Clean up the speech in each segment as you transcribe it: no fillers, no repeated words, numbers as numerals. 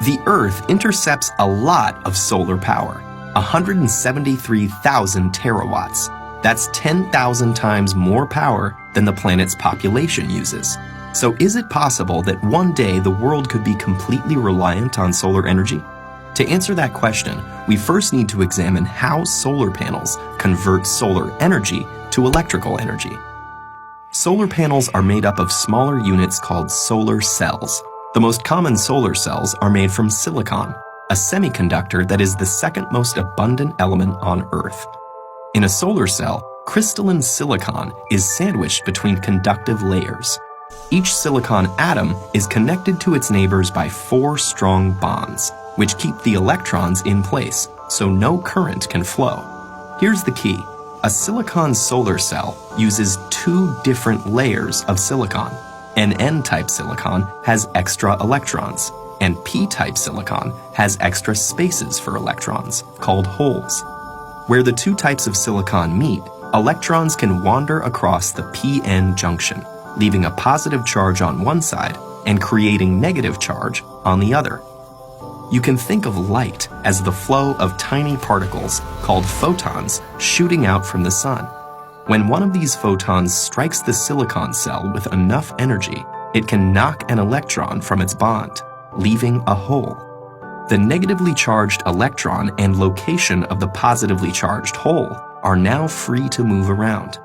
The Earth intercepts a lot of solar power, 173,000 terawatts. That's 10,000 times more power than the planet's population uses. So is it possible that one day the world could be completely reliant on solar energy? To answer that question, we first need to examine how solar panels convert solar energy to electrical energy. Solar panels are made up of smaller units called solar cells. The most common solar cells are made from silicon, a semiconductor that is the second most abundant element on Earth. In a solar cell, crystalline silicon is sandwiched between conductive layers. Each silicon atom is connected to its neighbors by 4 strong bonds, which keep the electrons in place so no current can flow. Here's the key. A silicon solar cell uses 2 different layers of silicon. An N-type silicon has extra electrons, and P-type silicon has extra spaces for electrons, called holes. Where the 2 types of silicon meet, electrons can wander across the p-n junction, leaving a positive charge on one side and creating negative charge on the other. You can think of light as the flow of tiny particles called photons shooting out from the sun. When one of these photons strikes the silicon cell with enough energy, it can knock an electron from its bond, leaving a hole. The negatively charged electron and location of the positively charged hole are now free to move around.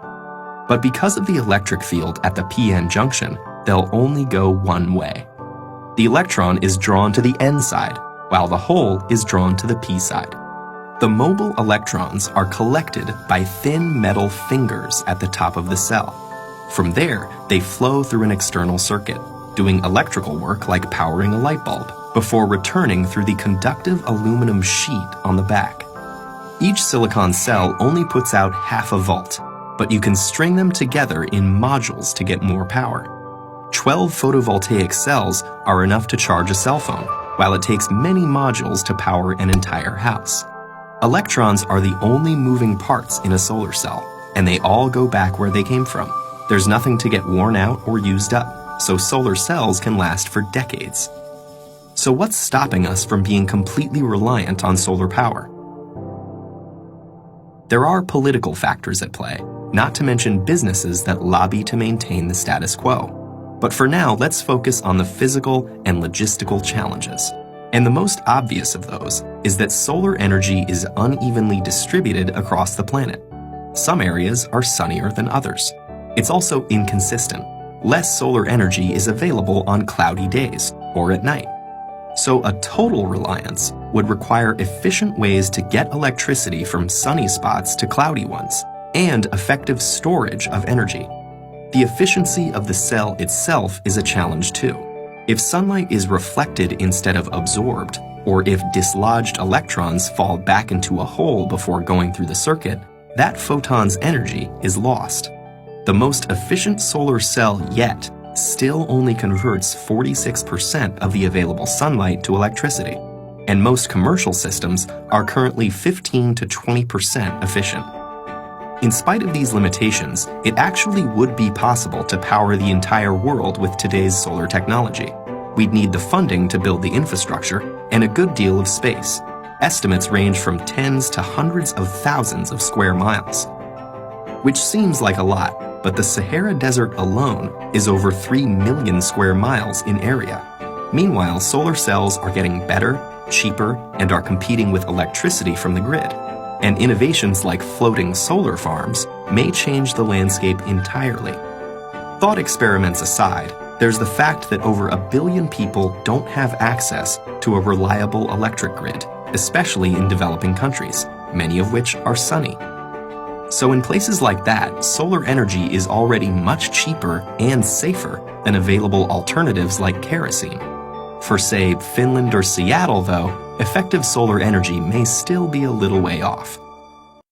But because of the electric field at the p-n junction, they'll only go one way. The electron is drawn to the N side, while the hole is drawn to the P side. The mobile electrons are collected by thin metal fingers at the top of the cell. From there, they flow through an external circuit, doing electrical work like powering a light bulb, before returning through the conductive aluminum sheet on the back. Each silicon cell only puts out half a volt, but you can string them together in modules to get more power. 12 photovoltaic cells are enough to charge a cell phone, while it takes many modules to power an entire house. Electrons are the only moving parts in a solar cell, and they all go back where they came from. There's nothing to get worn out or used up, so solar cells can last for decades. So what's stopping us from being completely reliant on solar power? There are political factors at play, not to mention businesses that lobby to maintain the status quo. But for now, let's focus on the physical and logistical challenges. And the most obvious of those is that solar energy is unevenly distributed across the planet. Some areas are sunnier than others. It's also inconsistent. Less solar energy is available on cloudy days or at night. So a total reliance would require efficient ways to get electricity from sunny spots to cloudy ones, and effective storage of energy. The efficiency of the cell itself is a challenge too. If sunlight is reflected instead of absorbed, or if dislodged electrons fall back into a hole before going through the circuit, that photon's energy is lost. The most efficient solar cell yet still only converts 46% of the available sunlight to electricity, and most commercial systems are currently 15 to 20% efficient. In spite of these limitations, it actually would be possible to power the entire world with today's solar technology. We'd need the funding to build the infrastructure and a good deal of space. Estimates range from tens to hundreds of thousands of square miles. Which seems like a lot, but the Sahara Desert alone is over 3 million square miles in area. Meanwhile, solar cells are getting better, cheaper, and are competing with electricity from the grid. And innovations like floating solar farms may change the landscape entirely. Thought experiments aside, there's the fact that over 1 billion people don't have access to a reliable electric grid, especially in developing countries, many of which are sunny. So in places like that, solar energy is already much cheaper and safer than available alternatives like kerosene. For, say, Finland or Seattle, though, effective solar energy may still be a little way off.